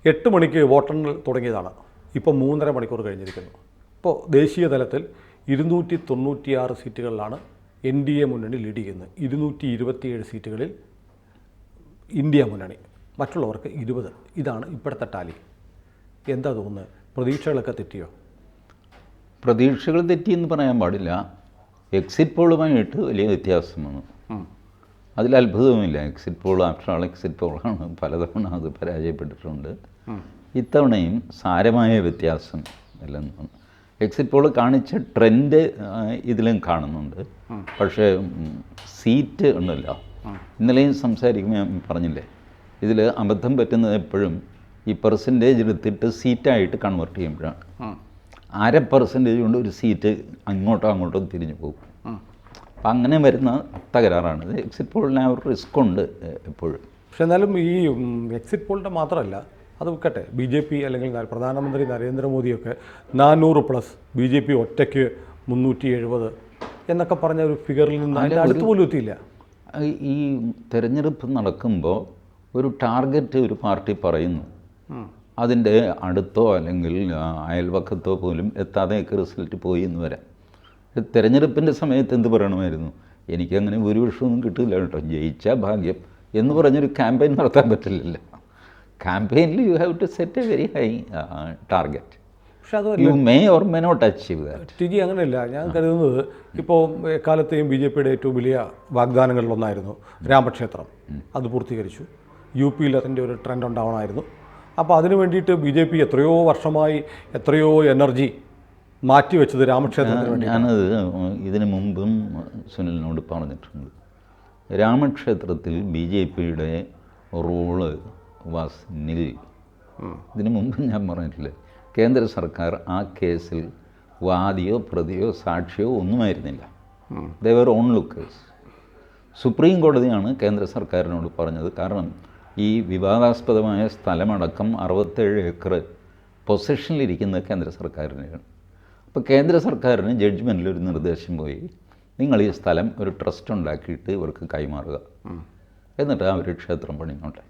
8 മണിക്ക് വോട്ടെണ്ണൽ തുടങ്ങിയതാണ്. ഇപ്പോൾ 3.5 മണിക്കൂർ കഴിഞ്ഞിരിക്കുന്നു. ഇപ്പോൾ ദേശീയ തലത്തിൽ 296 സീറ്റുകളിലാണ് NDA മുന്നണി ലീഡ് ചെയ്യുന്നത്. 227 സീറ്റുകളിൽ ഇന്ത്യ മുന്നണി, മറ്റുള്ളവർക്ക് 20. ഇതാണ് ഇപ്പോഴത്തെ ടാലി. എന്താ തോന്നുന്നത്? പ്രതീക്ഷകളൊക്കെ തെറ്റിയോ? പ്രതീക്ഷകൾ തെറ്റിയെന്ന് പറയാൻ പാടില്ല. എക്സിറ്റ് പോളുമായിട്ട് വലിയ വ്യത്യാസം വന്നു. അതിൽ അത്ഭുതവുമില്ല. Exit poll after all exit പോളാണ്. പലതവണ അത് പരാജയപ്പെട്ടിട്ടുണ്ട്. ഇത്തവണയും സാരമായ വ്യത്യാസം എല്ലാം വന്നു. എക്സിറ്റ് പോൾ കാണിച്ച ട്രെൻഡ് ഇതിലും കാണുന്നുണ്ട്. പക്ഷേ സീറ്റ് ഉണ്ടല്ലോ, ഇന്നലെയും സംസാരിക്കുമ്പോൾ ഞാൻ പറഞ്ഞില്ലേ, ഇതിൽ അബദ്ധം പറ്റുന്നത് എപ്പോഴും ഈ പെർസെൻറ്റേജ് എടുത്തിട്ട് സീറ്റായിട്ട് കൺവേർട്ട് ചെയ്യുമ്പോഴാണ്. 0.5% കൊണ്ട് ഒരു സീറ്റ് അങ്ങോട്ടോ തിരിഞ്ഞു പോകും. അപ്പം അങ്ങനെ വരുന്ന തകരാറാണ്. ഇത് എക്സിറ്റ് പോളിന് ആ ഒരു റിസ്ക് ഉണ്ട് എപ്പോഴും. പക്ഷെ എന്നാലും ഈ എക്സിറ്റ് പോളിൻ്റെ മാത്രമല്ല, അത് വെക്കട്ടെ, BJP അല്ലെങ്കിൽ പ്രധാനമന്ത്രി നരേന്ദ്രമോദിയൊക്കെ 400+, BJP ഒറ്റയ്ക്ക് 370 എന്നൊക്കെ പറഞ്ഞ ഒരു ഫിഗറിൽ നിന്ന് അതിൻ്റെ അടുത്ത് പോലും എത്തിയില്ല. ഈ തെരഞ്ഞെടുപ്പ് നടക്കുമ്പോൾ ഒരു ടാർഗറ്റ് ഒരു പാർട്ടി പറയുന്നു, അതിൻ്റെ അടുത്തോ അല്ലെങ്കിൽ അയൽവക്കത്തോ പോലും എത്താതെയൊക്കെ റിസൾട്ട് പോയി എന്ന് വരാം. തെരഞ്ഞെടുപ്പിൻ്റെ സമയത്ത് എന്ത് പറയണമായിരുന്നു? എനിക്കങ്ങനെ ഭൂരിപക്ഷമൊന്നും കിട്ടില്ല കേട്ടോ, ജയിച്ചാൽ ഭാഗ്യം എന്ന് പറഞ്ഞൊരു ക്യാമ്പയിൻ നടത്താൻ പറ്റില്ലല്ലോ. ക്യാമ്പയിനിൽ you have to set a very high target. പക്ഷെ അത് you may or may not achieve that. TG അങ്ങനെയല്ല. ഞാൻ കരുതുന്നത് ഇപ്പോൾ എക്കാലത്തെയും BJPയുടെ ഏറ്റവും വലിയ വാഗ്ദാനങ്ങളിലൊന്നായിരുന്നു രാമക്ഷേത്രം. അത് പൂർത്തീകരിച്ചു. UP അതിൻ്റെ ഒരു ട്രെൻഡ് ഉണ്ടാവണമായിരുന്നു. അപ്പോൾ അതിനു വേണ്ടിയിട്ട് BJP എത്രയോ വർഷമായി എത്രയോ എനർജി മാറ്റിവെച്ചത് രാമക്ഷേത്രത്തിന് വേണ്ടി. ഞാനത് ഇതിനു മുമ്പും സുനിലിനോട് പറഞ്ഞിട്ടുണ്ട്. രാമക്ഷേത്രത്തിൽ BJPയുടെ റോള് വാസ് നിൽ. ഇതിനു മുമ്പ് ഞാൻ പറഞ്ഞിട്ടില്ല, കേന്ദ്ര സർക്കാർ ആ കേസിൽ വാദിയോ പ്രതിയോ സാക്ഷിയോ ഒന്നുമായിരുന്നില്ല. ദേ വർ ഓൺ ലുക്കേഴ്സ്. സുപ്രീം കോടതിയാണ് കേന്ദ്ര സർക്കാരിനോട് പറഞ്ഞത്. കാരണം ഈ വിവാദാസ്പദമായ സ്ഥലമടക്കം 67 ഏക്കർ പൊസിഷനിലിരിക്കുന്നത് കേന്ദ്ര സർക്കാരിനെയാണ്. അപ്പോൾ കേന്ദ്ര സർക്കാരിന് ജഡ്ജ്മെൻറ്റിൽ ഒരു നിർദ്ദേശം പോയി, നിങ്ങൾ ഈ സ്ഥലം ഒരു ട്രസ്റ്റ് ഉണ്ടാക്കിയിട്ട് ഇവർക്ക് കൈമാറുക, എന്നിട്ട് അവർ ക്ഷേത്രം പണിയുന്നുണ്ട്.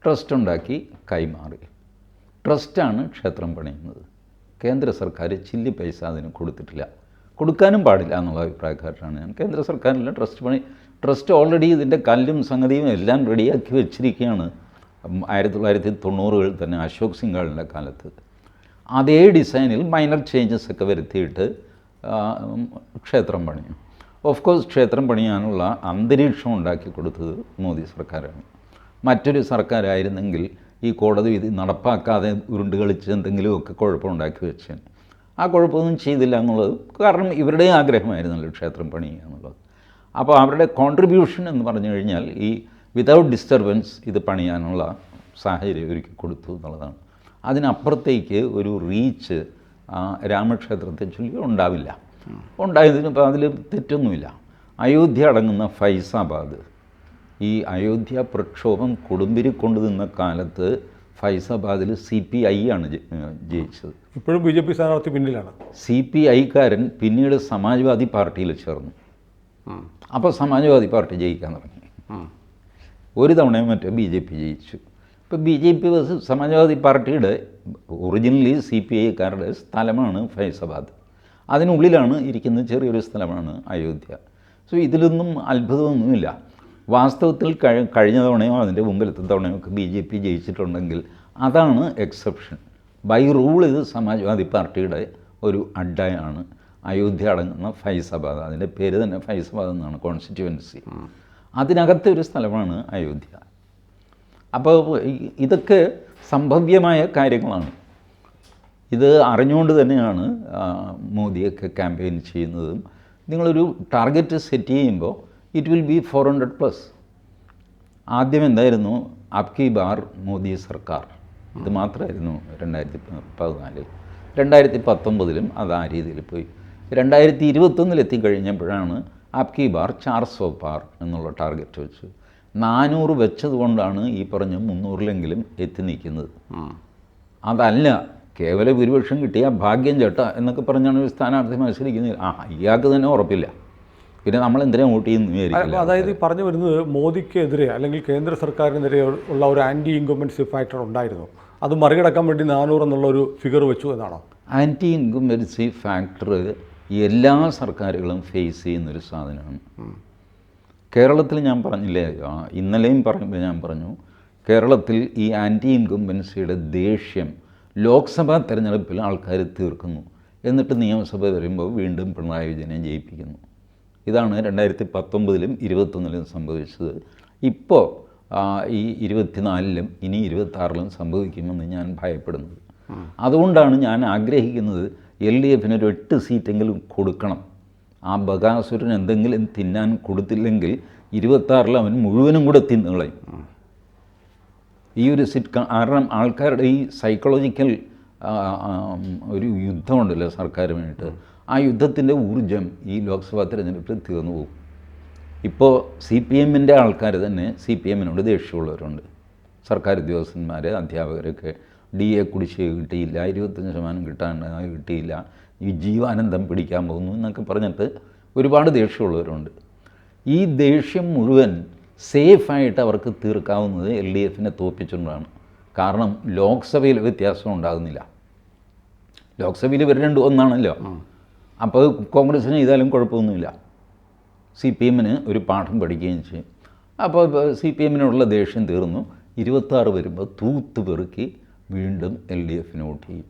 ട്രസ്റ്റ് ഉണ്ടാക്കി കൈമാറി. ട്രസ്റ്റാണ് ക്ഷേത്രം പണിയുന്നത്. കേന്ദ്ര സർക്കാർ ചില്ലി പൈസ അതിന് കൊടുത്തിട്ടില്ല, കൊടുക്കാനും പാടില്ല എന്നുള്ള അഭിപ്രായക്കാരനാണ് ഞാൻ. കേന്ദ്ര സർക്കാരിൻ്റെ ട്രസ്റ്റ് ഓൾറെഡി ഇതിൻ്റെ കല്ലും സംഗതിയും എല്ലാം റെഡിയാക്കി വെച്ചിരിക്കുകയാണ്. 1990കളിൽ തന്നെ അശോക് സിംഗാളിൻ്റെ കാലത്ത് അതേ ഡിസൈനിൽ മൈനർ ചേഞ്ചസ് ഒക്കെ വരുത്തിയിട്ട് ക്ഷേത്രം പണിയും. ഓഫ് കോഴ്സ് ക്ഷേത്രം പണിയാനുള്ള അന്തരീക്ഷം ഉണ്ടാക്കി കൊടുത്തത് മോദി സർക്കാരാണ്. മറ്റൊരു സർക്കാരായിരുന്നെങ്കിൽ ഈ കോടതി വിധി നടപ്പാക്കാതെ ഉരുണ്ട് കളിച്ച് എന്തെങ്കിലുമൊക്കെ കുഴപ്പമുണ്ടാക്കി വെച്ചേനെ. ആ കുഴപ്പമൊന്നും ചെയ്തില്ല എന്നുള്ളത് കാരണം ഇവരുടെ ആഗ്രഹമായിരുന്നല്ലോ ക്ഷേത്രം പണിയുക എന്നുള്ളത്. അപ്പോൾ അവരുടെ കോൺട്രിബ്യൂഷൻ എന്ന് പറഞ്ഞു കഴിഞ്ഞാൽ ഈ വിതൗട്ട് ഡിസ്റ്റർബൻസ് ഇത് പണിയാനുള്ള സാഹചര്യം ഒരുക്കി കൊടുത്തു എന്നുള്ളതാണ്. അതിനപ്പുറത്തേക്ക് ഒരു റീച്ച് രാമക്ഷേത്രത്തെ ചൊല്ലി ഉണ്ടാവില്ല. ഉണ്ടായതിനിപ്പോൾ അതിൽ തെറ്റൊന്നുമില്ല. അയോധ്യ അടങ്ങുന്ന ഫൈസാബാദ്, ഈ അയോധ്യ പ്രക്ഷോഭം കൊടുമ്പിരിക്കൊണ്ടു നിന്ന കാലത്ത് ഫൈസാബാദിൽ CPI ആണ് ജയിച്ചത്. ഇപ്പോഴും BJP സ്ഥാനാർത്ഥി പിന്നിലാണ്. CPIക്കാരൻ പിന്നീട് സമാജ്വാദി പാർട്ടിയിൽ ചേർന്നു. അപ്പോൾ സമാജ്വാദി പാർട്ടി ജയിക്കാൻ തുടങ്ങി. ഒരു തവണയും മറ്റേ BJP ജയിച്ചു. ഇപ്പോൾ BJP സമാജ്വാദി പാർട്ടിയുടെ ഒറിജിനലി CPIക്കാരുടെ സ്ഥലമാണ് ഫൈസാബാദ്. അതിനുള്ളിലാണ് ഇരിക്കുന്ന ചെറിയൊരു സ്ഥലമാണ് അയോധ്യ. സോ ഇതിലൊന്നും അത്ഭുതമൊന്നുമില്ല. വാസ്തവത്തിൽ കഴിഞ്ഞ തവണയോ അതിൻ്റെ മുമ്പിലത്തെ തവണയോ ഒക്കെ BJP ജയിച്ചിട്ടുണ്ടെങ്കിൽ അതാണ് എക്സെപ്ഷൻ. ബൈ റൂൾ ഇത് സമാജ്വാദി പാർട്ടിയുടെ ഒരു അഡ്ഡയാണ് അയോധ്യ അടങ്ങുന്ന ഫൈസാബാദ്. അതിൻ്റെ പേര് തന്നെ ഫൈസാബാദ് എന്നാണ്, കോൺസ്റ്റിറ്റ്യുവൻസി. അതിനകത്തെ ഒരു സ്ഥലമാണ് അയോധ്യ. അപ്പോൾ ഇതൊക്കെ സംഭവ്യമായ കാര്യങ്ങളാണ്. ഇത് അറിഞ്ഞുകൊണ്ട് തന്നെയാണ് മോദിയൊക്കെ ക്യാമ്പയിൻ ചെയ്യുന്നതും. നിങ്ങളൊരു ടാർഗറ്റ് സെറ്റ് ചെയ്യുമ്പോൾ ഇറ്റ് വിൽ ബി 400+. ആദ്യം എന്തായിരുന്നു? അബ്കി ബാർ മോദി സർക്കാർ, ഇത് മാത്രമായിരുന്നു 2014. 2019 അത് ആ രീതിയിൽ പോയി. 2021 എത്തിക്കഴിഞ്ഞപ്പോഴാണ് അബ്കി ബാർ 400 പാർ എന്നുള്ള ടാർഗറ്റ് വെച്ചു. 400 വെച്ചതുകൊണ്ടാണ് ഈ പറഞ്ഞ 300-ലെങ്കിലും എത്തി നിൽക്കുന്നത്. അതല്ല കേവല ഭൂരിപക്ഷം കിട്ടിയ ഭാഗ്യം ചേട്ട എന്നൊക്കെ പറഞ്ഞാണ് ഒരു സ്ഥാനാർത്ഥി മത്സരിക്കുന്നത്. ഇയാൾക്ക് തന്നെ ഉറപ്പില്ല. പിന്നെ നമ്മൾ എന്തിനാ വോട്ട് ചെയ്യുന്നു വിചാരിക്കില്ല. അതായത് ഈ പറഞ്ഞു വരുന്നത് മോദിക്കെതിരെ അല്ലെങ്കിൽ കേന്ദ്ര സർക്കാരിനെതിരെ ഉള്ള ഒരു ആൻറ്റി ഇൻകംബൻസി ഫാക്ടർ ഉണ്ടായിരുന്നു, അത് മറികടക്കാൻ വേണ്ടി 400 എന്നുള്ളൊരു ഫിഗർ വെച്ചു എന്നാണോ? ആൻറ്റി ഇൻകംബൻസി ഫാക്ടർ എല്ലാ സർക്കാരുകളും ഫേസ് ചെയ്യുന്നൊരു സാധനമാണ്. കേരളത്തിൽ ഞാൻ പറഞ്ഞില്ലേ, ഇന്നലെയും പറയുമ്പോൾ ഞാൻ പറഞ്ഞു, കേരളത്തിൽ ഈ ആൻറ്റി ഇൻകംബൻസിയുടെ ദേഷ്യം ലോക്സഭാ തെരഞ്ഞെടുപ്പിൽ ആൾക്കാർ തീർക്കുന്നു, എന്നിട്ട് നിയമസഭ വരുമ്പോൾ വീണ്ടും പിണറായി വിജയനെ ജയിപ്പിക്കുന്നു. ഇതാണ് 2019-ലും 2021-ലും സംഭവിച്ചത്. ഇപ്പോൾ ഈ 24-ലും ഇനി 26-ലും സംഭവിക്കുമെന്ന് ഞാൻ ഭയപ്പെടുന്നത്. അതുകൊണ്ടാണ് ഞാൻ ആഗ്രഹിക്കുന്നത് LDFന് ഒരു 8 സീറ്റെങ്കിലും കൊടുക്കണം. ആ ബകാസുരൻ എന്തെങ്കിലും തിന്നാൻ കൊടുത്തില്ലെങ്കിൽ 26-ൽ അവൻ മുഴുവനും കൂടെ തിന്നുകളയും. ഈ ഒരു കാരണം ആൾക്കാരുടെ ഈ സൈക്കോളജിക്കൽ ഒരു യുദ്ധമുണ്ടല്ലോ സർക്കാരുമായിട്ട്, ആ യുദ്ധത്തിൻ്റെ ഊർജം ഈ ലോക്സഭാ തെരഞ്ഞെടുപ്പിൽ തീർന്നു പോകും. ഇപ്പോൾ CPMൻ്റെ ആൾക്കാർ തന്നെ CPMനോട് ദേഷ്യമുള്ളവരുണ്ട്. സർക്കാർ ഉദ്യോഗസ്ഥന്മാർ, അധ്യാപകരൊക്കെ DA കുടിശ്ശിക കിട്ടിയില്ല, 25% കിട്ടിയില്ല, ഈ ജീവാനന്ദം പിടിക്കാൻ പോകുന്നു എന്നൊക്കെ പറഞ്ഞിട്ട് ഒരുപാട് ദേഷ്യമുള്ളവരുണ്ട്. ഈ ദേഷ്യം മുഴുവൻ സേഫായിട്ട് അവർക്ക് തീർക്കാവുന്നത് LDFനെ തോൽപ്പിച്ചുകൊണ്ടാണ്. കാരണം ലോക്സഭയിൽ വ്യത്യാസം ഉണ്ടാകുന്നില്ല. ലോക്സഭയിൽ ഇവർ രണ്ടും ഒന്നാണല്ലോ. അപ്പോൾ കോൺഗ്രസ്സിന് ചെയ്താലും കുഴപ്പമൊന്നുമില്ല. CPMന് ഒരു പാഠം പഠിക്കുകയും ചെയ്യും. അപ്പോൾ CPMനുള്ള ദേഷ്യം തീർന്നു. 26 വരുമ്പോൾ തൂത്ത് പെറുക്കി വീണ്ടും LDFന് വോട്ട് ചെയ്യും.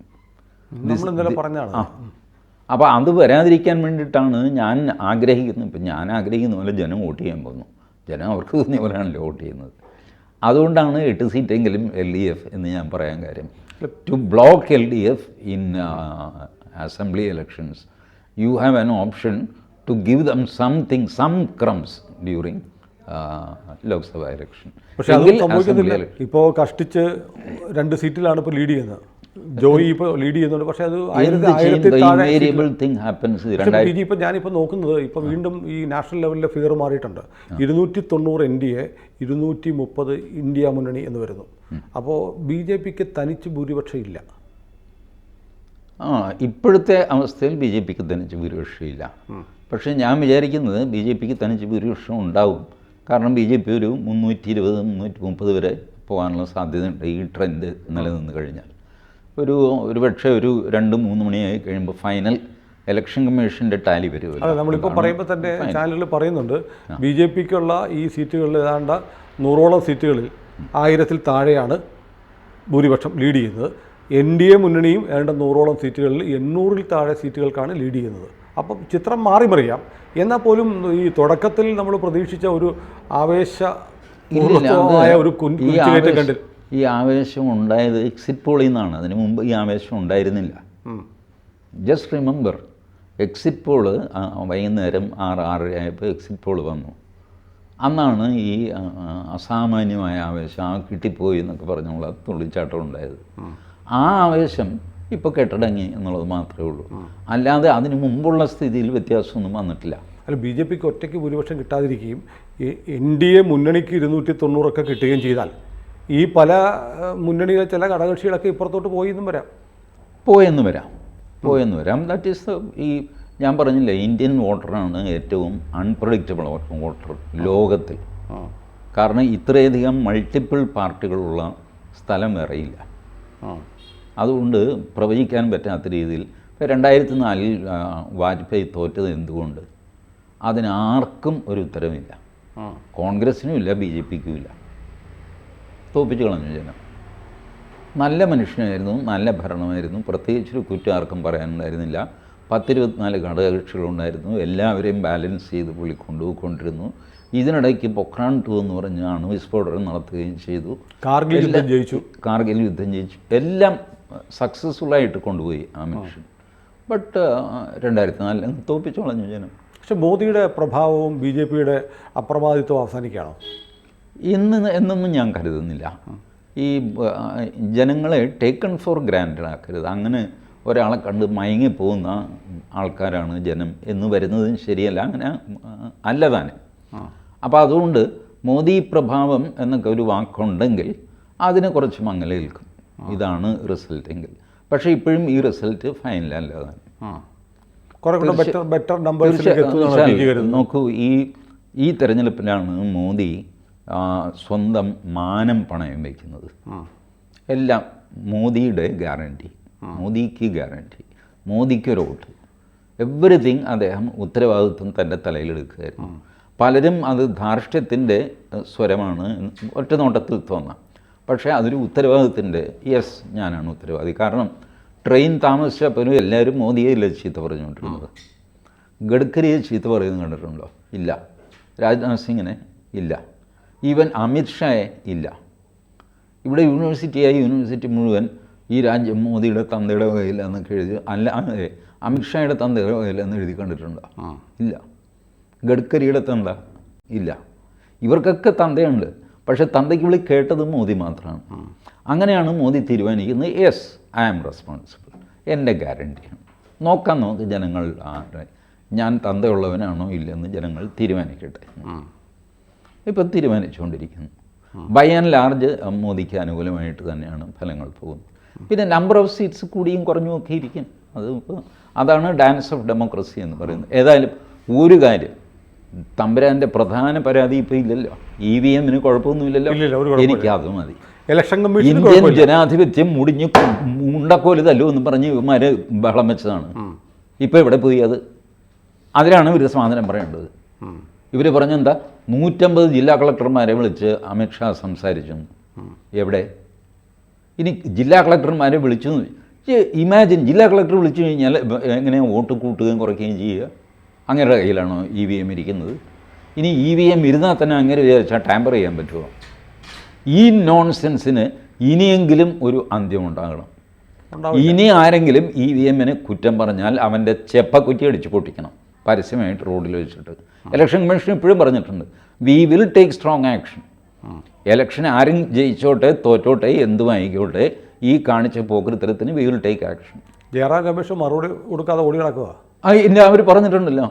അപ്പോൾ അത് വരാതിരിക്കാൻ വേണ്ടിയിട്ടാണ് ഞാൻ ആഗ്രഹിക്കുന്നത്. ഇപ്പം ഞാൻ ആഗ്രഹിക്കുന്ന പോലെ ജനം വോട്ട് ചെയ്യാൻ പോകുന്നു. ജനം അവർക്ക് തോന്നിയ പോലെയാണല്ലോ വോട്ട് ചെയ്യുന്നത്. അതുകൊണ്ടാണ് 8 സീറ്റെങ്കിലും LDF എന്ന് ഞാൻ പറയാൻ കാര്യം. To block LDF in assembly elections you have an option to give them something, some crumbs during Lok Sabha election. പക്ഷേ അത് സംഭവിക്കുന്നില്ല. ഇപ്പോൾ കഷ്ടിച്ച് 2 സീറ്റിലാണ് ഇപ്പോൾ ലീഡ് ചെയ്യുന്നത്. ജോയി ഇപ്പോൾ ലീഡ് ചെയ്യുന്നുണ്ട്. പക്ഷേ അത് ഇപ്പോൾ ഞാനിപ്പോൾ നോക്കുന്നത്, ഇപ്പോൾ വീണ്ടും ഈ നാഷണൽ ലെവലിലെ ഫിഗർ മാറിയിട്ടുണ്ട്. 290 NDA, 230 ഇന്ത്യ മുന്നണി എന്ന് വരുന്നു. അപ്പോൾ BJPക്ക് തനിച്ച് ഭൂരിപക്ഷം ഇല്ല. ഇപ്പോഴത്തെ അവസ്ഥയിൽ BJPക്ക് തനിച്ച് ഭൂരിപക്ഷം ഇല്ല. പക്ഷേ ഞാൻ വിചാരിക്കുന്നത് BJPക്ക് തനിച്ച് ഭൂരിപക്ഷം ഉണ്ടാവും. കാരണം BJP ഒരു 320-330 വരെ പോകാനുള്ള സാധ്യതയുണ്ട് ഈ ട്രെൻഡ് നിലനിന്ന് കഴിഞ്ഞാൽ. ഒരു പക്ഷേ ഒരു 2-3 മണിയായി കഴിയുമ്പോൾ ഫൈനൽ ഇലക്ഷൻ കമ്മീഷൻ്റെ ടാലി വരുമല്ലോ. അതെ, നമ്മളിപ്പോൾ പറയുമ്പോൾ തന്നെ ചാനലുകൾ പറയുന്നുണ്ട് BJPക്കുള്ള ഈ സീറ്റുകളിൽ ഏതാണ്ട് 100ഓളം സീറ്റുകളിൽ 1000-ൽ താഴെയാണ് ഭൂരിപക്ഷം ലീഡ് ചെയ്യുന്നത്. NDA മുന്നണിയും ഏതാണ്ട് 100ഓളം സീറ്റുകളിൽ 800-ൽ താഴെ സീറ്റുകൾക്കാണ് ലീഡ് ചെയ്യുന്നത്. അപ്പം ചിത്രം മാറിമറിയാം. എന്നാൽ പോലും ഈ തുടക്കത്തിൽ നമ്മൾ പ്രതീക്ഷിച്ച ഒരു ആവേശമായ ഒരു കുതിച്ചുകയറ്റം കണ്ടില്ല. ഈ ആവേശം ഉണ്ടായത് എക്സിറ്റ് പോളിൽ നിന്നാണ്. അതിന് മുമ്പ് ഈ ആവേശം ഉണ്ടായിരുന്നില്ല. ജസ്റ്റ് റിമെമ്പർ, എക്സിറ്റ് പോള് വൈകുന്നേരം 6-6:30 ആയപ്പോൾ എക്സിറ്റ് പോള് വന്നു. അന്നാണ് ഈ അസാമാന്യമായ ആവേശം, കിട്ടിപ്പോയി എന്നൊക്കെ പറഞ്ഞുള്ള തുള്ളിച്ചാട്ടം ഉണ്ടായത്. ആ ആവേശം ഇപ്പോൾ കെട്ടടങ്ങി എന്നുള്ളത് മാത്രമേ ഉള്ളൂ. അല്ലാതെ അതിന് മുമ്പുള്ള സ്ഥിതിയിൽ വ്യത്യാസമൊന്നും വന്നിട്ടില്ല. അല്ല, BJPക്ക് ഒറ്റയ്ക്ക് ഭൂരിപക്ഷം കിട്ടാതിരിക്കുകയും NDA മുന്നണിക്ക് 290 കിട്ടുകയും ചെയ്താൽ ഈ പല മുന്നണിയിലെ ചില ഘടകകക്ഷികളൊക്കെ ഇപ്പുറത്തോട്ട് പോയെന്നും വരാം. ദാറ്റ് ഈസ് ഈ ഞാൻ പറഞ്ഞില്ലേ, ഇന്ത്യൻ വോട്ടറാണ് ഏറ്റവും അൺപ്രഡിക്റ്റബിൾ വോട്ടർ ലോകത്തിൽ. കാരണം ഇത്രയധികം മൾട്ടിപ്പിൾ പാർട്ടികളുള്ള സ്ഥലം വേറെയില്ല. അതുകൊണ്ട് പ്രവചിക്കാൻ പറ്റാത്ത രീതിയിൽ ഇപ്പോൾ 2004-ൽ വാജ്പേയി തോറ്റത് എന്തുകൊണ്ട്, അതിനാർക്കും ഒരു ഉത്തരവില്ല. കോൺഗ്രസ്സിനും ഇല്ല, BJPക്കും ഇല്ല. തോപ്പിച്ച് കളഞ്ഞു ജനം. നല്ല മനുഷ്യനായിരുന്നു, നല്ല ഭരണമായിരുന്നു, പ്രത്യേകിച്ചൊരു കുറ്റം ആർക്കും പറയാനുണ്ടായിരുന്നില്ല. 10-24 ഘടകകക്ഷികളുണ്ടായിരുന്നു. എല്ലാവരെയും ബാലൻസ് ചെയ്ത് പുള്ളി കൊണ്ടുപോയിക്കൊണ്ടിരുന്നു. ഇതിനിടയ്ക്ക് പൊഖ്രാൻ 2 എന്ന് പറഞ്ഞ അണുവിസ്ഫോടനം നടത്തുകയും ചെയ്തു. കാർഗിൽ യുദ്ധം ജയിച്ചു. എല്ലാം സക്സസ്ഫുള്ളായിട്ട് കൊണ്ടുപോയി ആ മനുഷ്യൻ. ബട്ട് 2004 തോപ്പിച്ച് കളഞ്ഞു ജനം. പക്ഷെ മോദിയുടെ പ്രഭാവവും BJPയുടെ അപ്രമാദിത്വം അവസാനിക്കുകയാണോ? എന്നൊന്നും ഞാൻ കരുതുന്നില്ല. ഈ ജനങ്ങളെ ടേക്കൺ ഫോർ ഗ്രാൻറ്റഡ് ആക്കരുത്. അങ്ങനെ ഒരാളെ കണ്ട് മയങ്ങിപ്പോകുന്ന ആൾക്കാരാണ് ജനം എന്ന് വരുന്നതും ശരിയല്ല. അങ്ങനെ അല്ല താനെ. അപ്പോൾ അതുകൊണ്ട് മോദി പ്രഭാവം എന്നൊക്കെ ഒരു വാക്കുണ്ടെങ്കിൽ അതിന് കുറച്ച് കുറെ കൂടെ ബെറ്റർ നമ്പേഴ്സിലേക്ക് എത്തുന്നതാണ്. നോക്കൂ, ഈ തെരഞ്ഞെടുപ്പിലാണ് മോദി സ്വന്തം മാനം പണയം വയ്ക്കുന്നത്. എല്ലാം മോദിയുടെ ഗ്യാരണ്ടി, മോദിക്ക് ഗ്യാരണ്ടി, മോദിക്കൊരു വോട്ട്, എവറിത്തിങ് അദ്ദേഹം ഉത്തരവാദിത്വം തൻ്റെ തലയിലെടുക്കുകയായിരുന്നു. പലരും അത് ധാർഷ്ട്യത്തിൻ്റെ സ്വരമാണ് ഒറ്റ നോട്ടത്തിൽ തോന്നാം. പക്ഷേ അതൊരു ഉത്തരവാദിത്തത്തിൻ്റെ, യെസ് ഞാനാണ് ഉത്തരവാദി. കാരണം ട്രെയിൻ താമസിച്ചപ്പോഴും എല്ലാവരും മോദിയെ ചീത്ത പറഞ്ഞുകൊണ്ടിരുന്നത്. ഗഡ്കരിയെ ചീത്ത പറയുന്നത് കണ്ടിട്ടുണ്ടോ? ഇല്ല. രാജ്നാഥ് സിംഗിനെ ഇല്ല. ഈവൻ അമിത്ഷായെ ഇല്ല. ഇവിടെ യൂണിവേഴ്സിറ്റി മുഴുവൻ ഈ രാജ്യം മോദിയുടെ തന്തയുടെ വകയിലെന്നൊക്കെ എഴുതി, അല്ല അമിത്ഷായുടെ തന്തയുടെ വകയിലെന്ന് എഴുതി കണ്ടിട്ടുണ്ടോ? ഇല്ല. ഗഡ്കരിയുടെ തന്ത ഇല്ല. ഇവർക്കൊക്കെ തന്തയുണ്ട്, പക്ഷേ തന്തയ്ക്ക് വിളി കേട്ടത് മോദി മാത്രമാണ്. അങ്ങനെയാണ് മോദി തീരുമാനിക്കുന്നത്, യെസ് ഐ ആം റെസ്പോൺസിബിൾ, എൻ്റെ ഗ്യാരണ്ടിയാണ്. നോക്ക് ജനങ്ങൾ ഞാൻ തന്തയുള്ളവനാണോ ഇല്ലെന്ന് ജനങ്ങൾ തീരുമാനിക്കട്ടെ. ഇപ്പം തീരുമാനിച്ചുകൊണ്ടിരിക്കുന്നു. ബൈ ആൻഡ് ലാർജ് മോദിക്ക് അനുകൂലമായിട്ട് തന്നെയാണ് ഫലങ്ങൾ പോകുന്നത്. പിന്നെ നമ്പർ ഓഫ് സീറ്റ്സ് കൂടിയും കുറഞ്ഞും ഒക്കെ ഇരിക്കും. അതാണ് ഡാൻസ് ഓഫ് ഡെമോക്രസി എന്ന് പറയുന്നത്. ഏതായാലും ഒരു കാര്യം, തമ്പുരാൻ്റെ പ്രധാന പരാതി ഇപ്പോൾ ഇല്ലല്ലോ, EVM കുഴപ്പമൊന്നുമില്ലല്ലോ, എനിക്കത് മതി. ഇന്ത്യൻ ജനാധിപത്യം മുടിഞ്ഞ് മുണ്ടക്കോല് തല്ലു എന്ന് പറഞ്ഞ് ഇവന്മാർ ബഹളം വെച്ചതാണ്. ഇപ്പോൾ എവിടെ പോയി അത്? അതിലാണ് ഇവർ സമാധാനം പറയേണ്ടത്. ഇവർ പറഞ്ഞെന്താ, 150 ജില്ലാ കളക്ടർമാരെ വിളിച്ച് അമിത്ഷാ സംസാരിച്ചു. എവിടെ? ഇനി ജില്ലാ കളക്ടർമാരെ വിളിച്ചു, ഇമാജിൻ ജില്ലാ കളക്ടർ വിളിച്ചു കഴിഞ്ഞാൽ എങ്ങനെ വോട്ട് കൂട്ടുകയും കുറയ്ക്കുകയും ചെയ്യുക? അങ്ങയുടെ കയ്യിലാണോ EVM ഇരിക്കുന്നത്? ഇനി EVM ഇരുന്നാൽ തന്നെ അങ്ങനെ വിചാരിച്ചാൽ ടാമ്പർ ചെയ്യാൻ പറ്റുമോ? ഈ നോൺസെൻസിന് ഇനിയെങ്കിലും ഒരു അന്ത്യമുണ്ടാകണം. ഇനി ആരെങ്കിലും EVM കുറ്റം പറഞ്ഞാൽ അവൻ്റെ ചെപ്പക്കുറ്റി അടിച്ച് പൊട്ടിക്കണം, പരസ്യമായിട്ട് റോഡിൽ വെച്ചിട്ട്. ഇലക്ഷൻ കമ്മീഷൻ ഇപ്പോഴും പറഞ്ഞിട്ടുണ്ട്, we will take strong action. Election ആരും ജയിച്ചോട്ടെ തോറ്റോട്ടെ എന്തുമായിക്കോട്ടെ, ഈ കാണിച്ച പോക്കൃത്തരത്തിന് we will take action. Jairam Ramesh മറുപടി കൊടുക്കാതെ ഓടി നടക്കുക. അവർ പറഞ്ഞിട്ടുണ്ടല്ലോ,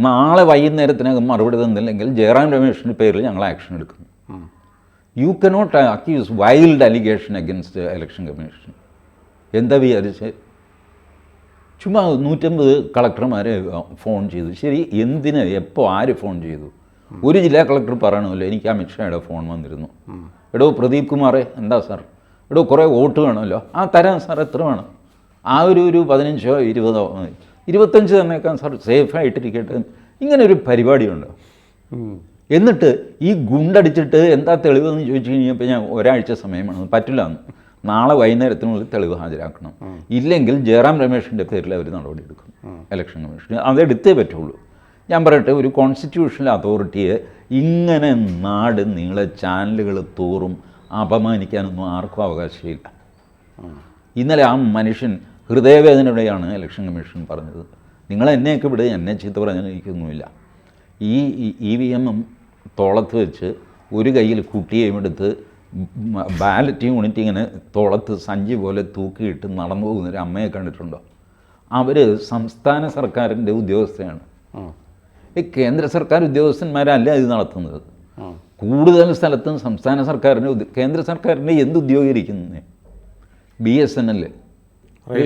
നാളെ വൈകുന്നേരത്തിനകം മറുപടി തന്നില്ലെങ്കിൽ ജയറാം രമേഷിൻ്റെ പേരിൽ ഞങ്ങൾ ആക്ഷൻ എടുക്കും. You cannot accuse wild allegation against election commission. എന്താ വിചാരിച്ച്? ചുമ്മാ 150 കളക്ടർമാരെ ഫോൺ ചെയ്തു. ശരി, എന്തിന്, എപ്പോൾ, ആര് ഫോൺ ചെയ്തു? ഒരു ജില്ലാ കളക്ടർ പറയണമല്ലോ, എനിക്ക് അമിത്ഷായുടെ ഫോൺ വന്നിരുന്നു. എടോ പ്രദീപ് കുമാറെ, എന്താ സാർ? എടോ കുറേ വോട്ട് വേണമല്ലോ. തരാം സാർ, എത്ര വേണം? ഒരു 15 20 25 തന്നേക്കാം സാർ, സേഫായിട്ടിരിക്കട്ടെ. ഇങ്ങനെ ഒരു പരിപാടിയുണ്ടോ? എന്നിട്ട് ഈ ഗുണ്ടടിച്ചിട്ട് എന്താ തെളിവെന്ന് ചോദിച്ചു കഴിഞ്ഞപ്പോൾ ഞാൻ ഒരാഴ്ച സമയം വേണം, പറ്റില്ല എന്ന്. നാളെ വൈകുന്നേരത്തിനുള്ളിൽ തെളിവ് ഹാജരാക്കണം. ഇല്ലെങ്കിൽ ജയറാം രമേഷിൻ്റെ പേരിൽ അവർ നടപടിയെടുക്കും, ഇലക്ഷൻ കമ്മീഷൻ. അതെടുത്തേ പറ്റുള്ളൂ. ഞാൻ പറയട്ടെ, ഒരു കോൺസ്റ്റിറ്റ്യൂഷണൽ അതോറിറ്റിയെ ഇങ്ങനെ നാട് നീളെ ചാനലുകൾ തോറും അപമാനിക്കാനൊന്നും ആർക്കും അവകാശമില്ല. ഇന്നലെ ആ മനുഷ്യൻ ഹൃദയവേദനയോടെയാണ് ഇലക്ഷൻ കമ്മീഷൻ പറഞ്ഞത്, നിങ്ങൾ എന്നെയൊക്കെ ഇവിടെ എന്നെ ചീത്ത പറഞ്ഞാൽ എനിക്കൊന്നുമില്ല. ഈ EVM തോളത്ത് വെച്ച് ഒരു കയ്യിൽ കുട്ടിയെയും എടുത്ത് ബാലറ്റ് യൂണിറ്റ് ഇങ്ങനെ തോളത്ത് സഞ്ചി പോലെ തൂക്കിയിട്ട് നടന്നു പോകുന്നൊരു അമ്മയെ കണ്ടിട്ടുണ്ടോ? അവർ സംസ്ഥാന സർക്കാരിൻ്റെ ഉദ്യോഗസ്ഥയാണ്. ഈ കേന്ദ്ര സർക്കാർ ഉദ്യോഗസ്ഥന്മാരല്ല ഇത് നടത്തുന്നത്. കൂടുതൽ സ്ഥലത്തും സംസ്ഥാന സർക്കാരിൻ്റെ കേന്ദ്ര സർക്കാരിൻ്റെ എന്ത് ഉദ്യോഗം ഇരിക്കുന്നത്? BSNL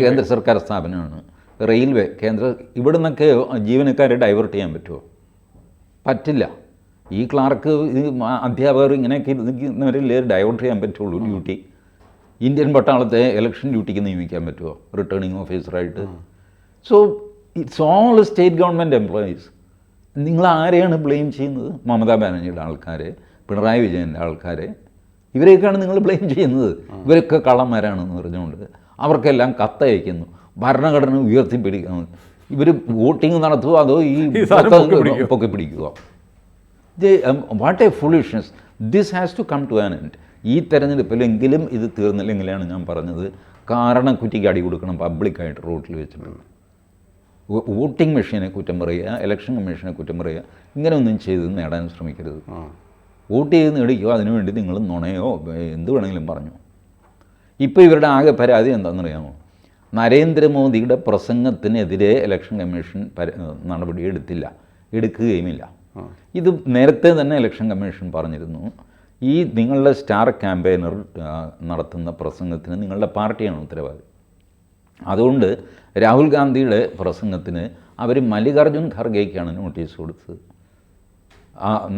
കേന്ദ്ര സർക്കാർ സ്ഥാപനമാണ്. റെയിൽവേ കേന്ദ്ര, ഇവിടെ നിന്നൊക്കെ ജീവനക്കാരെ ഡൈവേർട്ട് ചെയ്യാൻ പറ്റുമോ? പറ്റില്ല. ഈ ക്ലാർക്ക്, അധ്യാപകർ ഇങ്ങനെയൊക്കെ ഇരിക്കുന്നവരില്ലേ ഡൈവേർട്ട് ചെയ്യാൻ പറ്റുള്ളൂ ഡ്യൂട്ടി. ഇന്ത്യൻ പട്ടാളത്തെ ഇലക്ഷൻ ഡ്യൂട്ടിക്ക് നിയമിക്കാൻ പറ്റുമോ റിട്ടേണിംഗ് ഓഫീസറായിട്ട്? So it's all state government employees. നിങ്ങൾ ആരെയാണ് ബ്ലെയിം ചെയ്യുന്നത്? മമതാ ബാനർജിയുടെ ആൾക്കാരെ, പിണറായി വിജയൻ്റെ ആൾക്കാരെ, ഇവരെയൊക്കെയാണ് നിങ്ങൾ ബ്ലെയിം ചെയ്യുന്നത്. ഇവരൊക്കെ കള്ളന്മാരാണെന്ന് പറഞ്ഞുകൊണ്ട് അവർക്കെല്ലാം കത്തയക്കുന്നു, ഭരണഘടന ഉയർത്തിപ്പിടിക്കുന്നു. ഇവർ വോട്ടിംഗ് നടത്തുമോ അതോ ഈ പൊക്കി പിടിക്കുക? What a foolishness. This has to come to an end. ഈ തെരഞ്ഞെടുപ്പിലെങ്കിലും ഇത് തീർന്നില്ലെങ്കിലാണ് ഞാൻ പറഞ്ഞത്, കാരണം കുറ്റിക്ക് അടി കൊടുക്കണം പബ്ലിക്കായിട്ട് റോട്ടിൽ വെച്ചിട്ടുണ്ട്. വോട്ടിംഗ് മെഷീനെ കുറ്റം പറയുക, ഇലക്ഷൻ കമ്മീഷനെ കുറ്റം പറയുക, ഇങ്ങനെയൊന്നും ചെയ്ത് നേടാൻ ശ്രമിക്കരുത്. വോട്ട് ചെയ്ത് നേടിക്കോ, അതിനുവേണ്ടി നിങ്ങൾ നുണയോ എന്ത് വേണമെങ്കിലും പറഞ്ഞു. ഇപ്പോൾ ഇവരുടെ ആകെ പരാതി എന്താണെന്നറിയാമോ? നരേന്ദ്രമോദിയുടെ പ്രസംഗത്തിനെതിരെ ഇലക്ഷൻ കമ്മീഷൻ നടപടി എടുക്കുകയുമില്ല. ഇത് നേരത്തെ തന്നെ ഇലക്ഷൻ കമ്മീഷൻ പറഞ്ഞിരുന്നു. ഈ നിങ്ങളുടെ സ്റ്റാർ ക്യാമ്പയിനർ നടത്തുന്ന പ്രസംഗത്തിന് നിങ്ങളുടെ പാർട്ടിയാണ് ഉത്തരവാദി. അതുകൊണ്ട് രാഹുൽ ഗാന്ധിയുടെ പ്രസംഗത്തിന് അവർ മല്ലികാർജ്ജുൻ ഖർഗെയ്ക്കാണ് നോട്ടീസ് കൊടുത്തത്.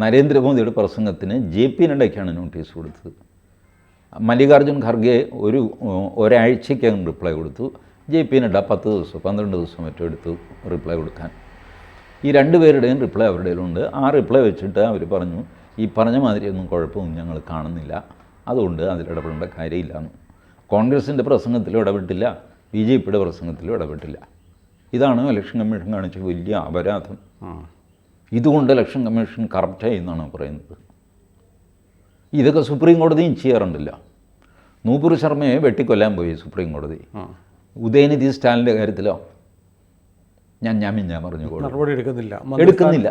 നരേന്ദ്രമോദിയുടെ പ്രസംഗത്തിന് JP നഡ്ഡയ്ക്കാണ് നോട്ടീസ് കൊടുത്തത്. മല്ലികാർജ്ജുൻ ഖർഗെ ഒരാഴ്ചയ്ക്കകം റിപ്ലൈ കൊടുത്തു. JP നഡ്ഡ 10 ദിവസം 12 ദിവസം മറ്റോ എടുത്തു റിപ്ലൈ കൊടുക്കാൻ. ഈ രണ്ടുപേരുടെയും റിപ്ലൈ അവരുടെ കയ്യിലുണ്ട്. ആ റിപ്ലൈ വെച്ചിട്ട് അവർ പറഞ്ഞു, ഈ പറഞ്ഞ മാതിരിയൊന്നും കുഴപ്പമൊന്നും ഞങ്ങൾ കാണുന്നില്ല, അതുകൊണ്ട് അതിലിടപെടേണ്ട കാര്യമില്ലാന്ന്. കോൺഗ്രസിൻ്റെ പ്രസംഗത്തിലും ഇടപെട്ടില്ല, BJPയുടെ പ്രസംഗത്തിലും ഇടപെട്ടില്ല. ഇതാണ് ഇലക്ഷൻ കമ്മീഷൻ കാണിച്ച വലിയ അപരാധം. ഇതുകൊണ്ട് ഇലക്ഷൻ കമ്മീഷൻ കറപ്റ്റായി എന്നാണ് പറയുന്നത്. ഇതൊക്കെ സുപ്രീം കോടതിയും ചെയ്യാറുണ്ടല്ലോ. നൂപുർ ശർമ്മയെ വെട്ടിക്കൊല്ലാൻ പോയി സുപ്രീം കോടതി. ഉദയനിധി സ്റ്റാലിൻ്റെ കാര്യത്തിലോ ഞാൻ പറഞ്ഞു നടപടി എടുക്കുന്നില്ല.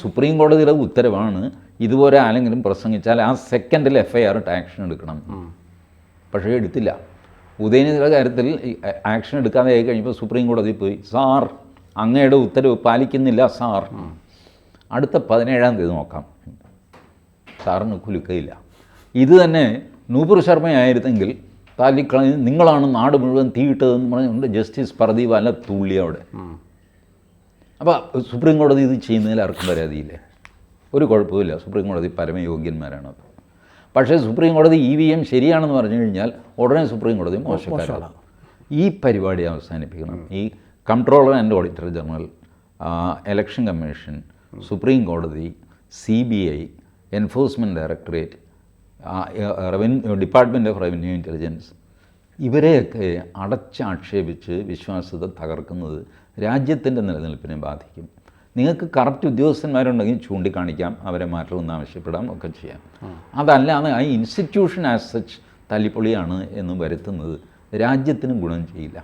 സുപ്രീം കോടതിയുടെ ഉത്തരവാണ് ഇതുപോലെ ആരെങ്കിലും പ്രസംഗിച്ചാൽ ആ സെക്കൻഡിൽ FIR ആക്ഷൻ എടുക്കണം. പക്ഷേ എടുത്തില്ല. ഉദയനിധിയുടെ കാര്യത്തിൽ ആക്ഷൻ എടുക്കാതെ ആയി കഴിഞ്ഞപ്പോൾ സുപ്രീം കോടതി പോയി, സാർ അങ്ങയുടെ ഉത്തരവ് പാലിക്കുന്നില്ല സാർ, അടുത്ത 17-ാം തീയതി നോക്കാം. സാറിന് കുലുക്കയില്ല. ഇത് തന്നെ നൂപുർ ശർമ്മയായിരുന്നെങ്കിൽ താലിക്കളഞ്ഞ് നിങ്ങളാണ് നാട് മുഴുവൻ തീയിട്ടതെന്ന് പറഞ്ഞുകൊണ്ട് ജസ്റ്റിസ് പർദീവാല തുള്ളി അവിടെ. അപ്പോൾ സുപ്രീം കോടതി ഇത് ചെയ്യുന്നതിൽ ആർക്കും പരാതിയില്ലേ? ഒരു കുഴപ്പമില്ല, സുപ്രീം കോടതി പരമയോഗ്യന്മാരാണ്. പക്ഷേ സുപ്രീം കോടതി EVM ശരിയാണെന്ന് പറഞ്ഞു കഴിഞ്ഞാൽ ഉടനെ സുപ്രീം കോടതി മോശക്കാരാണ്. ഈ പരിപാടി അവസാനിപ്പിക്കണം. ഈ controller and auditor general, election commission, supreme കോടതി, CBI, enforcement directorate, department of revenue intelligence, ഇവരെയൊക്കെ അടച്ചാക്ഷേപിച്ച് വിശ്വാസ്യത തകർക്കുന്നത് രാജ്യത്തിൻ്റെ നിലനിൽപ്പിനെ ബാധിക്കും. നിങ്ങൾക്ക് കറപ്റ്റ് ഉദ്യോഗസ്ഥന്മാരുണ്ടെങ്കിൽ ചൂണ്ടിക്കാണിക്കാം, അവരെ മാറ്റണമെന്ന് ആവശ്യപ്പെടാം, ഒക്കെ ചെയ്യാം. അതല്ലാതെ ആ ഇൻസ്റ്റിറ്റ്യൂഷൻ ആസ് സച്ച് തല്ലിപ്പൊളിയാണ് എന്ന് വരുത്തുന്നത് രാജ്യത്തിന് ഗുണം ചെയ്യില്ല.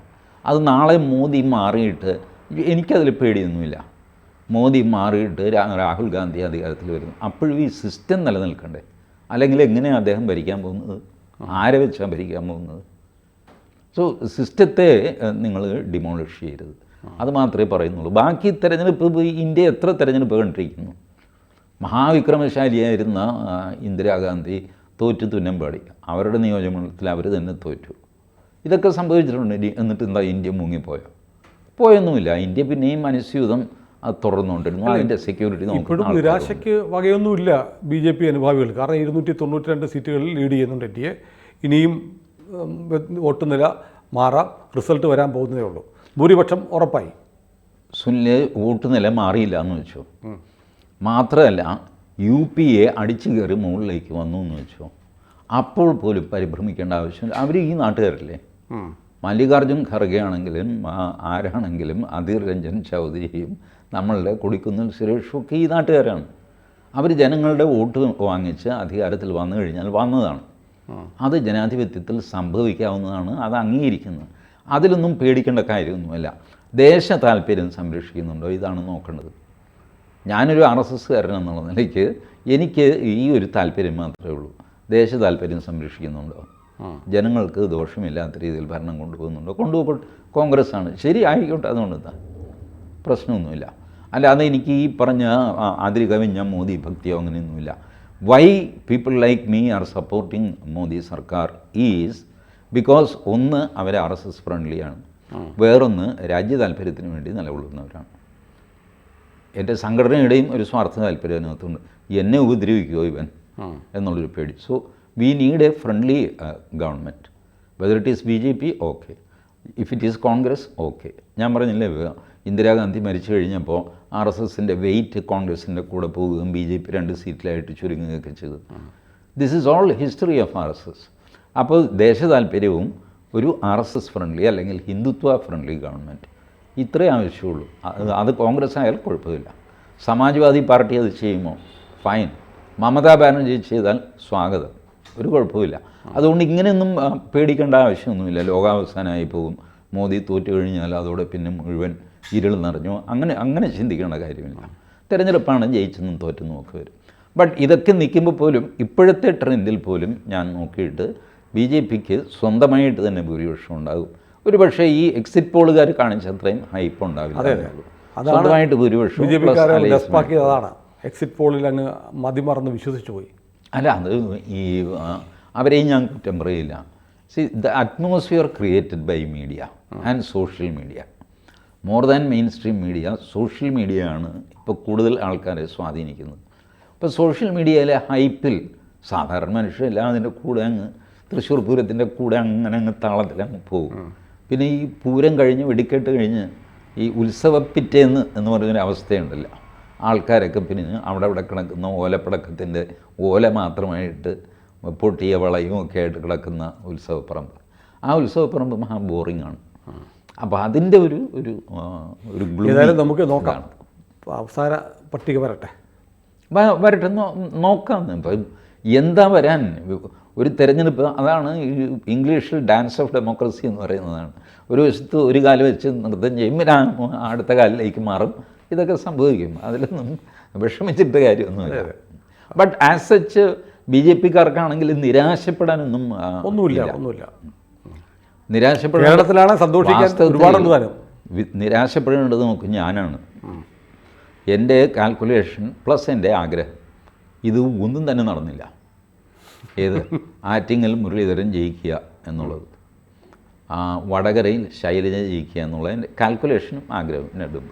അത് നാളെ മോദി മാറിയിട്ട്, എനിക്കതിൽ പേടിയൊന്നുമില്ല, മോദി മാറിയിട്ട് രാഹുൽ ഗാന്ധി അധികാരത്തിൽ വരുന്നു, അപ്പോഴും ഈ സിസ്റ്റം നിലനിൽക്കണ്ടേ? അല്ലെങ്കിൽ എങ്ങനെയാണ് അദ്ദേഹം ഭരിക്കാൻ പോകുന്നത്? ആരെ വെച്ചാണ് ഭരിക്കാൻ പോകുന്നത്? സോ സിസ്റ്റത്തെ നിങ്ങൾ ഡിമോളിഷ് ചെയ്യരുത്, അത് മാത്രമേ പറയുന്നുള്ളൂ. ബാക്കി തെരഞ്ഞെടുപ്പ്, ഇന്ത്യ എത്ര തെരഞ്ഞെടുപ്പ് കണ്ടിരിക്കുന്നു? മഹാവിക്രമശാലിയായിരുന്ന ഇന്ദിരാഗാന്ധി തോറ്റു തുന്നമ്പാടി, അവരുടെ നിയോജകമണ്ഡലത്തിൽ അവർ തന്നെ തോറ്റു. ഇതൊക്കെ സംഭവിച്ചിട്ടുണ്ട്. എന്നിട്ട് എന്താ ഇന്ത്യ മുങ്ങിപ്പോയോ? പോയൊന്നുമില്ല. ഇന്ത്യ പിന്നെയും അനുസ്യൂതം അത് തുടർന്നുകൊണ്ടിരുന്നു. അതിൻ്റെ സെക്യൂരിറ്റി ഇപ്പോഴും നിരാശയ്ക്ക് വകയൊന്നുമില്ല BJP അനുഭാവികൾ. കാരണം 292 സീറ്റുകളിൽ ലീഡ് ചെയ്യുന്നുണ്ട് NDA. ഇനിയും വോട്ടുനില മാറാം, റിസൾട്ട് വരാൻ പോകുന്നതേ ഉള്ളൂ. ഭൂരിപക്ഷം ഉറപ്പായി. സുനിൽ, വോട്ട് നില മാറിയില്ല എന്ന് വെച്ചോ. മാത്രമല്ല UPA അടിച്ചു കയറി മുകളിലേക്ക് വന്നു എന്ന് വെച്ചോ, അപ്പോൾ പോലും പരിഭ്രമിക്കേണ്ട ആവശ്യമില്ല. അവർ ഈ നാട്ടുകാരല്ലേ. മല്ലികാർജ്ജുൻ ഖർഗെ ആണെങ്കിലും ആരാണെങ്കിലും അധീർ രഞ്ജൻ ചൗധരിയും നമ്മളുടെ കൊടിക്കുന്നിൽ സുരേഷും ഒക്കെ ഈ നാട്ടുകാരാണ്. അവർ ജനങ്ങളുടെ വോട്ട് വാങ്ങിച്ച് അധികാരത്തിൽ വന്നു കഴിഞ്ഞാൽ വന്നതാണ്. അത് ജനാധിപത്യത്തിൽ സംഭവിക്കാവുന്നതാണ്, അത് അംഗീകരിക്കുന്നത്. അതിലൊന്നും പേടിക്കേണ്ട കാര്യമൊന്നുമല്ല. ദേശ താല്പര്യം സംരക്ഷിക്കുന്നുണ്ടോ, ഇതാണ് നോക്കേണ്ടത്. ഞാനൊരു RSSകാരൻ എന്നുള്ള നിലയ്ക്ക് എനിക്ക് ഈ ഒരു താല്പര്യം മാത്രമേ ഉള്ളൂ. ദേശ താല്പര്യം സംരക്ഷിക്കുന്നുണ്ടോ, ജനങ്ങൾക്ക് ദോഷമില്ലാത്ത രീതിയിൽ ഭരണം കൊണ്ടുപോകുന്നുണ്ടോ? കൊണ്ടുപോകട്ടെ, കോൺഗ്രസ്സാണ്, ശരി, ആയിക്കോട്ടെ, അതുകൊണ്ട് പ്രശ്നമൊന്നുമില്ല. അല്ലാതെ എനിക്ക് ഈ പറഞ്ഞ അതിരി കവിഞ്ഞ മോദി ഭക്തിയോ അങ്ങനെയൊന്നുമില്ല. Why people like me R supporting Modi സർക്കാർ ഈസ് ബിക്കോസ് ഒന്ന്, അവർ RSS ഫ്രണ്ട്ലിയാണ്, വേറൊന്ന് രാജ്യ താല്പര്യത്തിന് വേണ്ടി നിലകൊള്ളുന്നവരാണ്. എൻ്റെ സംഘടനയുടെയും ഒരു സ്വാർത്ഥ താല്പര്യം അതിനകത്തുണ്ട്. എന്നെ ഉപദ്രവിക്കുമോ ഇവൻ എന്നുള്ളൊരു പേടി. So we need A friendly government. Whether it is BJP, okay. If it is Congress, okay. ഞാൻ പറഞ്ഞില്ലേ, ഇന്ദിരാഗാന്ധി മരിച്ചു കഴിഞ്ഞപ്പോൾ RSSൻ്റെ വെയിറ്റ് കോൺഗ്രസിൻ്റെ കൂടെ പോവുകയും BJP 2 സീറ്റിലായിട്ട് ചുരുങ്ങുകയൊക്കെ ചെയ്തു. This is all history of RSS. അപ്പോൾ ദേശ താല്പര്യവും ഒരു RSS ഫ്രണ്ട്ലി അല്ലെങ്കിൽ ഹിന്ദുത്വ ഫ്രണ്ട്ലി ഗവൺമെൻറ്, ഇത്രേ ആവശ്യമുള്ളൂ. അത് കോൺഗ്രസ് ആയാൽ കുഴപ്പമില്ല. സമാജ്വാദി പാർട്ടി അത് ചെയ്യുമോ? ഫൈൻ. മമതാ ബാനർജി ചെയ്താൽ സ്വാഗതം, ഒരു കുഴപ്പമില്ല. അതുകൊണ്ട് ഇങ്ങനെയൊന്നും പേടിക്കേണ്ട ആവശ്യമൊന്നുമില്ല. ലോകാവസാനമായി പോകും, മോദി തോറ്റു കഴിഞ്ഞാൽ അതോടെ പിന്നെ മുഴുവൻ ഇരുൾ നിറഞ്ഞു, അങ്ങനെ ചിന്തിക്കേണ്ട കാര്യമില്ല. തിരഞ്ഞെടുപ്പാണ് ജയിച്ചെന്നും തോറ്റെന്നും ഒക്കെ വരും. ബട്ട് ഇതൊക്കെ നിൽക്കുമ്പോൾ പോലും ഇപ്പോഴത്തെ ട്രെൻഡിൽ പോലും ഞാൻ നോക്കിയിട്ട് BJPക്ക് സ്വന്തമായിട്ട് തന്നെ ഭൂരിപക്ഷം ഉണ്ടാകും. ഒരു പക്ഷേ ഈ എക്സിറ്റ് പോളുകാർ കാണിച്ച അത്രയും ഹൈപ്പ് ഉണ്ടാവില്ല. സ്വന്തമായിട്ട് ഭൂരിപക്ഷം അതാണ് എക്സിറ്റ് പോളിൽ അങ്ങ് മതിമറന്ന് വിശ്വസിച്ചു പോയി. അല്ല, അത് ഈ അവരെയും ഞാൻ കുറ്റം പറയില്ല. See, the atmosphere created by media and social media. More than mainstream media social മീഡിയയാണ് ഇപ്പോൾ കൂടുതൽ ആൾക്കാരെ സ്വാധീനിക്കുന്നത്. ഇപ്പോൾ സോഷ്യൽ മീഡിയയിലെ ഹൈപ്പിൽ സാധാരണ മനുഷ്യരെല്ലാം അതിൻ്റെ കൂടെ അങ്ങ് തൃശ്ശൂർ പൂരത്തിൻ്റെ കൂടെ അങ്ങ് താളത്തിലങ്ങ് പോകും. പിന്നെ ഈ പൂരം കഴിഞ്ഞ് വെടിക്കെട്ട് കഴിഞ്ഞ് ഈ ഉത്സവപ്പിറ്റേന്ന് എന്ന് പറയുന്നൊരു അവസ്ഥയുണ്ടല്ലോ, ആൾക്കാരൊക്കെ പിന്നെ അവിടെ കിടക്കുന്ന ഓലപ്പടക്കത്തിൻ്റെ ഓല മാത്രമായിട്ട് പൊട്ടിയ വളയും ഒക്കെ ആയിട്ട് കിടക്കുന്ന ഉത്സവപ്പറമ്പ്. ആ ഉത്സവപ്പറമ്പ് മഹാ ബോറിംഗ് ആണ്. അപ്പോൾ അതിൻ്റെ ഒരു ഏതായാലും നമുക്ക് നോക്കാം, അവസാന പട്ടിക വരട്ടെ വരട്ടെ നോക്കാം. ഇപ്പം എന്താ വരാൻ ഒരു തെരഞ്ഞെടുപ്പ്, അതാണ് ഇംഗ്ലീഷിൽ ഡാൻസ് ഓഫ് ഡെമോക്രസി എന്ന് പറയുന്നതാണ്. ഒരു വശത്ത് ഒരു കാലം വെച്ച് നൃത്തം ചെയ്യും, അടുത്ത കാലിലേക്ക് മാറും, ഇതൊക്കെ സംഭവിക്കും. അതിലൊന്നും വിഷമിച്ചിട്ട് കാര്യമൊന്നുമില്ല. ബട്ട് ആസ് സച്ച് BJP-ക്കാർക്കാണെങ്കിൽ നിരാശപ്പെടാനൊന്നും ഒന്നുമില്ല. നിരാശപ്പെടേണ്ടതിലാണ് സന്തോഷിക്കാൻ നിരാശപ്പെടേണ്ടത് നമുക്ക് ഞാനാണ്. എൻ്റെ കാൽക്കുലേഷൻ പ്ലസ് എൻ്റെ ആഗ്രഹം ഇത് ഒന്നും തന്നെ നടന്നില്ല. ഏത് ആറ്റിങ്ങൽ മുരളീധരൻ ജയിക്കുക എന്നുള്ളത്, വടകരയിൽ ശൈലജ ജയിക്കുക എന്നുള്ള എൻ്റെ കാൽക്കുലേഷനും ആഗ്രഹം രണ്ടും.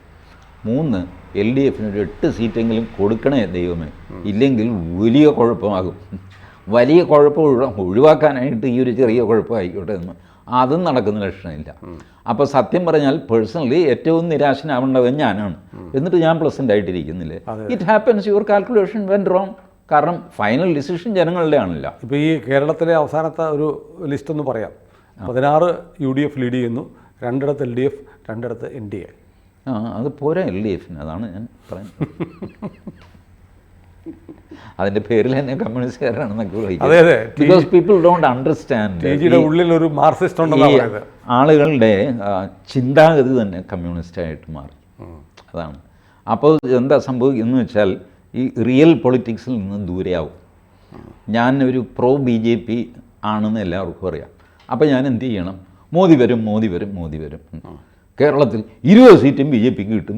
3 LDF-ന് 8 സീറ്റെങ്കിലും കൊടുക്കണേ ദൈവമേ, ഇല്ലെങ്കിൽ വലിയ കുഴപ്പമാകും. വലിയ കുഴപ്പം ഒഴിവാക്കാനായിട്ട് ഈ ഒരു ചെറിയ കുഴപ്പമായിക്കോട്ടെ എന്ന് അതും നടക്കുന്ന ലക്ഷണമില്ല. അപ്പോൾ സത്യം പറഞ്ഞാൽ പേഴ്സണലി ഏറ്റവും നിരാശനാവേണ്ടവൻ ഞാനാണ്. എന്നിട്ട് ഞാൻ പ്ലസൻ്റ് ആയിട്ടിരിക്കുന്നില്ലേ? It happens, your calculation went wrong. കാരണം ഫൈനൽ ഡിസിഷൻ ജനങ്ങളുടെ ആണല്ലോ. ഇപ്പോൾ ഈ കേരളത്തിലെ അവസാനത്തെ ഒരു ലിസ്റ്റ് ഒന്ന് പറയാം. 16 UDF ലീഡ് ചെയ്യുന്നു, 2 LDF, 2 NDA. അത് പോരാ LDF-ന്, അതാണ് ഞാൻ പറയുന്നത്. അതിൻ്റെ പേരിൽ തന്നെ കമ്മ്യൂണിസ്റ്റുകാരാണെന്നൊക്കെ വിളിക്കുന്നത്. Because people don't understand. ഉള്ളിൽ ഒരു മാർക്സിസ്റ്റ് ഉണ്ടെന്ന് ആളുകളുടെ ചിന്താഗതി തന്നെ കമ്മ്യൂണിസ്റ്റായിട്ട് മാറി. അതാണ്. അപ്പോൾ എന്താ സംഭവിക്കുന്നത് വെച്ചാൽ ഈ റിയൽ പൊളിറ്റിക്സിൽ നിന്ന് ദൂരെയാവും. ഞാൻ ഒരു പ്രോ BJP ആണെന്ന് എല്ലാവർക്കും അറിയാം. അപ്പോൾ ഞാൻ എന്ത് ചെയ്യണം? മോദി വരും. കേരളത്തിൽ 20 സീറ്റും BJP-ക്ക് കിട്ടും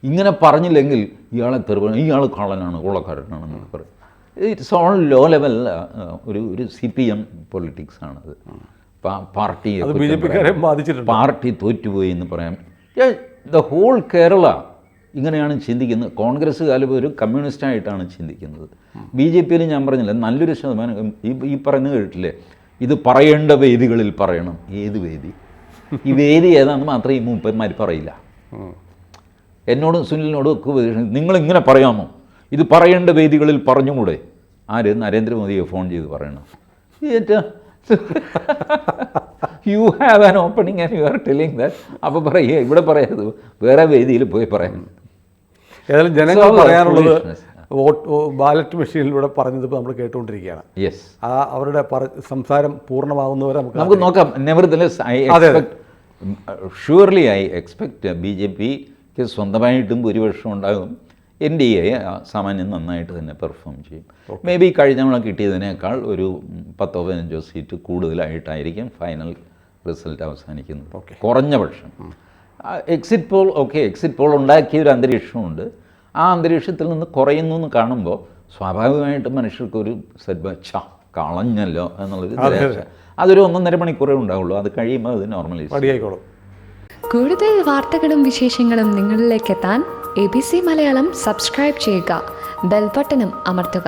ഇങ്ങനെ പറഞ്ഞില്ലെങ്കിൽ ഇയാളെ തെറിവ്, ഇയാൾ കള്ളനാണ്, കൊള്ളക്കാരനാണെന്നൊക്കെ പറയും. ഇറ്റ്സ് ഓൾ ലോ ലെവൽ ഒരു CPM പൊളിറ്റിക്സ് ആണത്. പാർട്ടി തോറ്റുപോയി എന്ന് പറയാം. ദ ഹോൾ കേരള ഇങ്ങനെയാണ് ചിന്തിക്കുന്നത്. കോൺഗ്രസ്സുകാർ ഒരു കമ്മ്യൂണിസ്റ്റായിട്ടാണ് ചിന്തിക്കുന്നത്. BJP-യിൽ ഞാൻ പറഞ്ഞില്ല, നല്ലൊരു ശതമാനം ഈ പറയുന്നത് കേട്ടില്ലേ, ഇത് പറയേണ്ട വേദികളിൽ പറയണം. ഏത് വേദി? ഈ വേദി ഏതാണെന്ന് മാത്രമേ ഈ മൂപ്പന്മാർ പറയില്ല. എന്നോടും സുനിലിനോടും ഒക്കെ നിങ്ങളിങ്ങനെ പറയാമോ? ഇത് പറയേണ്ട വേദികളിൽ പറഞ്ഞുകൂടെ? ആര്? നരേന്ദ്രമോദിയെ ഫോൺ ചെയ്ത് പറയണം. U have an opening and you are telling that. അപ്പോൾ പറയുക ഇവിടെ പറയരുത്, വേറെ വേദിയിൽ പോയി പറയാം. ഏതായാലും ജനങ്ങൾ പറയാനുള്ളത് ബാലറ്റ് മെഷീനിലൂടെ പറഞ്ഞത് നമ്മൾ കേട്ടുകൊണ്ടിരിക്കുകയാണ്. യെസ്, അവരുടെ സംസാരം പൂർണ്ണമാകുന്നവരെ നമുക്ക് നോക്കാം. നെവർദലെസ് ഐ എക്സ്പെക്ട് BJP-ക്ക് സ്വന്തമായിട്ടും ഭൂരിപക്ഷം ഉണ്ടാകും. NDA സാമാന്യം നന്നായിട്ട് തന്നെ പെർഫോം ചെയ്യും. മേ ബി കഴിഞ്ഞ തവണ കിട്ടിയതിനേക്കാൾ ഒരു 10-15 സീറ്റ് കൂടുതലായിട്ടായിരിക്കും ഫൈനൽ റിസൾട്ട് അവസാനിക്കുന്നത്. കുറഞ്ഞ പക്ഷം എക്സിറ്റ് പോൾ ഉണ്ടാക്കിയ ഒരു അന്തരീക്ഷമുണ്ട്. ആ അന്തരീക്ഷത്തിൽ നിന്ന് കുറയുന്നു എന്ന് കാണുമ്പോൾ സ്വാഭാവികമായിട്ടും മനുഷ്യർക്കൊരു കളഞ്ഞല്ലോ എന്നുള്ളൊരു അതൊരു 1.5 മണിക്കൂറേ ഉണ്ടാവുള്ളൂ. അത് കഴിയുമ്പോൾ അത് നോർമലൈസ് ആയിക്കോളും. കൂടുതൽ വാർത്തകളും വിശേഷങ്ങളും നിങ്ങളിലേക്ക് എത്താൻ ABC മലയാളം സബ്സ്ക്രൈബ് ചെയ്യുക, ബെൽ ബട്ടണും അമർത്തുക.